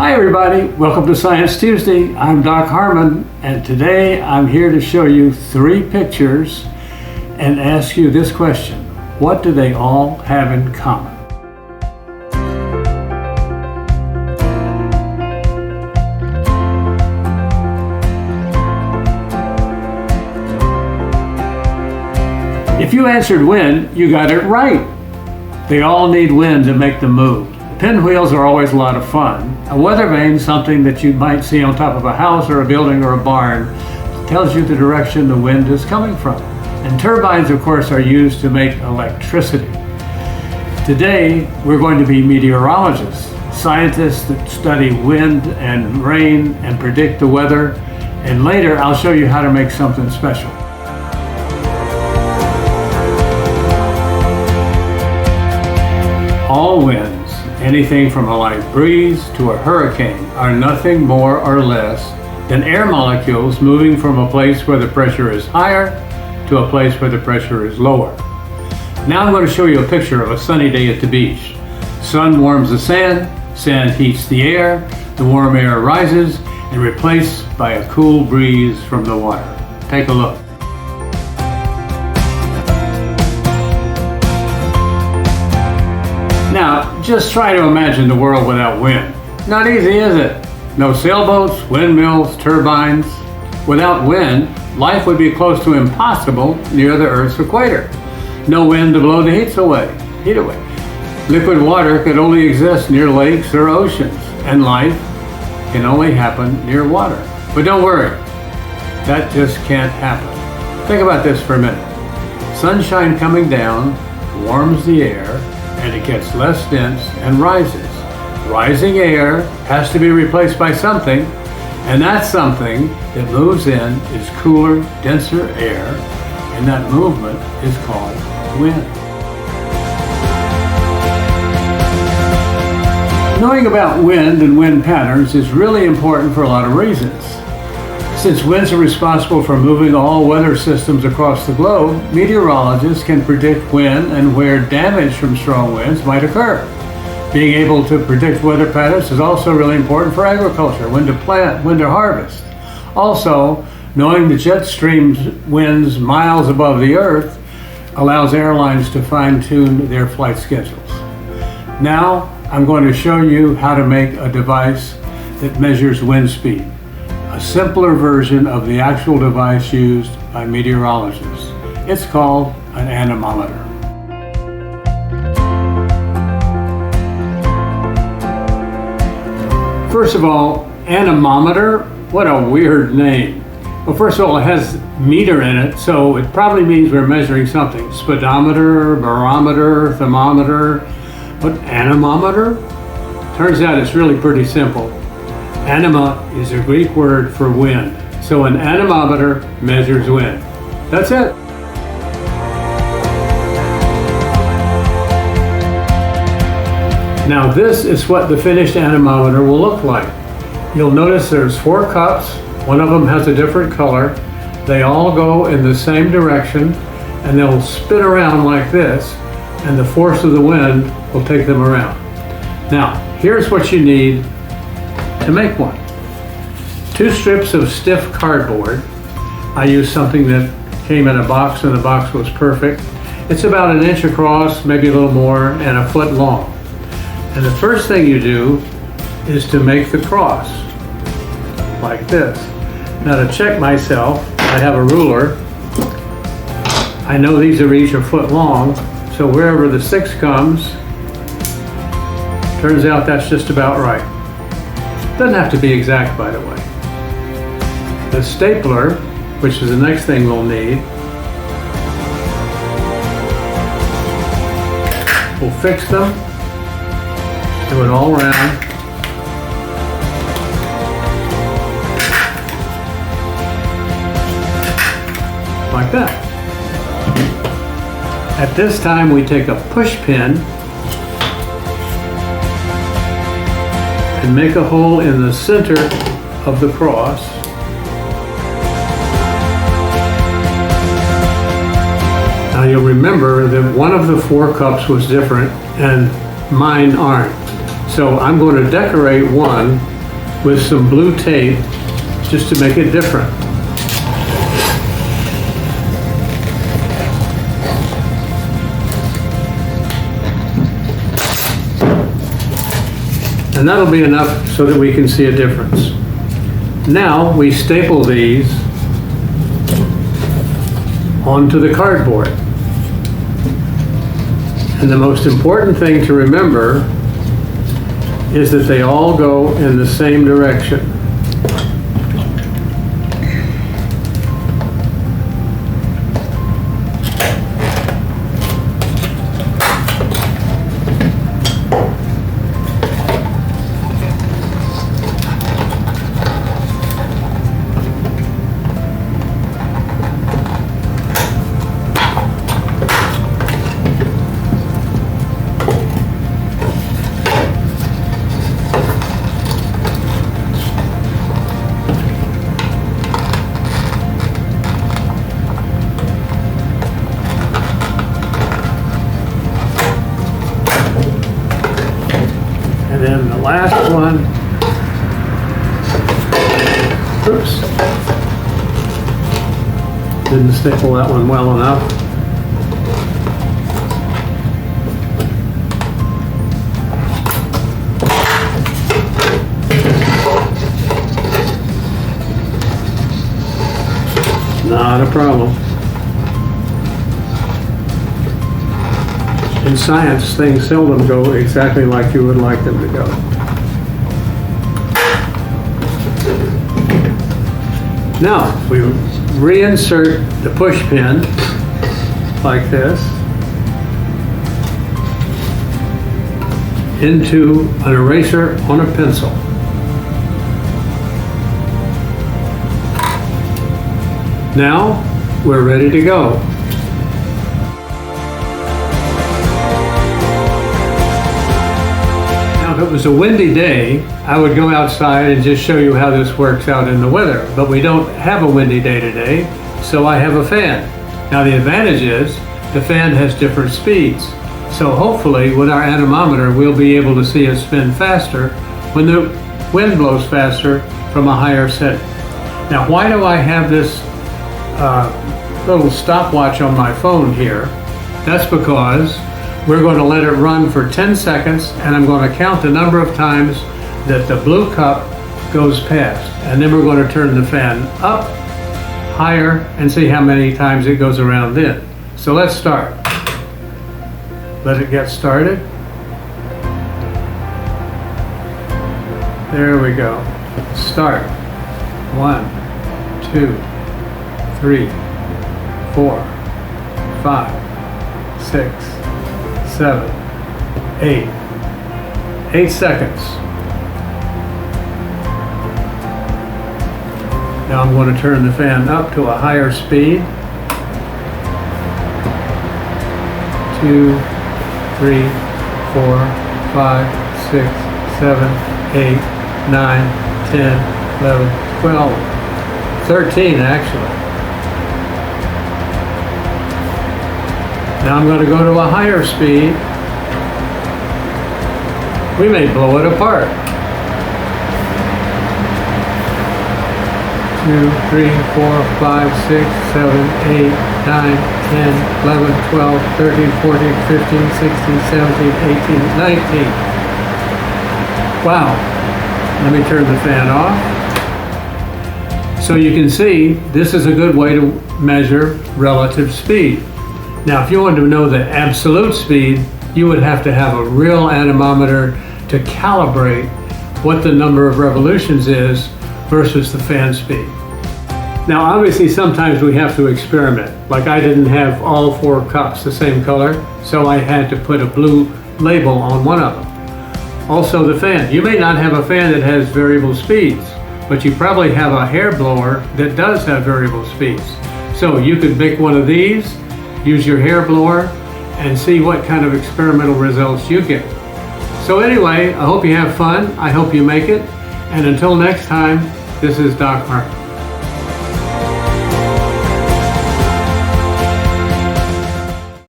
Hi everybody, welcome to Science Tuesday. I'm Doc Harmon, and today I'm here to show you 3 pictures and ask you this question. What do they all have in common? If you answered wind, you got it right. They all need wind to make them move. Pinwheels are always a lot of fun. A weather vane, something that you might see on top of a house or a building or a barn, tells you the direction the wind is coming from. And turbines, of course, are used to make electricity. Today, we're going to be meteorologists, scientists that study wind and rain and predict the weather. And later, I'll show you how to make something special. All winds, anything from a light breeze to a hurricane, are nothing more or less than air molecules moving from a place where the pressure is higher to a place where the pressure is lower. Now I'm going to show you a picture of a sunny day at the beach. Sun warms the sand, sand heats the air, the warm air rises and replaced by a cool breeze from the water. Take a look. Now, just try to imagine the world without wind. Not easy, is it? No sailboats, windmills, turbines. Without wind, life would be close to impossible near the Earth's equator. No wind to blow the heat away. Liquid water could only exist near lakes or oceans, and life can only happen near water. But don't worry, that just can't happen. Think about this for a minute. Sunshine coming down warms the air, and it gets less dense and rises. Rising air has to be replaced by something, and that something that moves in is cooler, denser air, and that movement is called wind. Knowing about wind and wind patterns is really important for a lot of reasons. Since winds are responsible for moving all weather systems across the globe, meteorologists can predict when and where damage from strong winds might occur. Being able to predict weather patterns is also really important for agriculture, when to plant, when to harvest. Also, knowing the jet stream winds miles above the Earth allows airlines to fine-tune their flight schedules. Now, I'm going to show you how to make a device that measures wind speed. A simpler version of the actual device used by meteorologists. It's called an anemometer. First of all, anemometer, what a weird name. Well, first of all, it has meter in it, so it probably means we're measuring something. Speedometer, barometer, thermometer, but anemometer? Turns out it's really pretty simple. Anema is a Greek word for wind, so an anemometer measures wind. That's it. Now this is what the finished anemometer will look like. You'll notice there's 4 cups, one of them has a different color. They all go in the same direction and they'll spin around like this, and the force of the wind will take them around. Now, here's what you need to make one. 2 strips of stiff cardboard. I used something that came in a box, and the box was perfect. It's about 1 inch across, maybe a little more, and 1 foot long. And the first thing you do is to make the cross, like this. Now to check myself, I have a ruler. I know these are each 1 foot long, so wherever the 6 comes, turns out that's just about right. Doesn't have to be exact, by the way. The stapler, which is the next thing we'll need, we'll fix them, do it all around. Like that. At this time, we take a push pin and make a hole in the center of the cross. Now you'll remember that one of the 4 cups was different and mine aren't. So I'm going to decorate one with some blue tape just to make it different. And that'll be enough so that we can see a difference. Now we staple these onto the cardboard. And the most important thing to remember is that they all go in the same direction. And then the last one, oops, didn't staple that one well enough. Not a problem. In science, things seldom go exactly like you would like them to go. Now, we reinsert the push pin like this into an eraser on a pencil. Now, we're ready to go. Now, if it was a windy day, I would go outside and just show you how this works out in the weather. But we don't have a windy day today, so I have a fan. Now, the advantage is the fan has different speeds. So hopefully, with our anemometer, we'll be able to see it spin faster when the wind blows faster from a higher setting. Now, why do I have this little stopwatch on my phone here? That's because we're going to let it run for 10 seconds, and I'm going to count the number of times that the blue cup goes past, and then we're going to turn the fan up, higher, and see how many times it goes around then. So let's start. Let it get started. There we go. Start. 1, 2, 3, 4, 5, 6, 7, 8. 8 seconds. Now I'm going to turn the fan up to a higher speed. 2, 3, 4, 5, 6, 7, 8, 9, 10, 11, 12, 13 actually. Now I'm going to go to a higher speed. We may blow it apart. 2, 3, 4, 5, 6, 7, 8, 9, 10, 11, 12, 13, 14, 15, 16, 17, 18, 19. Wow. Let me turn the fan off. So you can see this is a good way to measure relative speed. Now, if you wanted to know the absolute speed, you would have to have a real anemometer to calibrate what the number of revolutions is versus the fan speed. Now, obviously, sometimes we have to experiment. Like I didn't have all 4 cups the same color, so I had to put a blue label on one of them. Also, the fan. You may not have a fan that has variable speeds, but you probably have a hair blower that does have variable speeds. So you could make one of these, use your hair blower, and see what kind of experimental results you get. So anyway, I hope you have fun. I hope you make it. And until next time, this is Doc Harmon.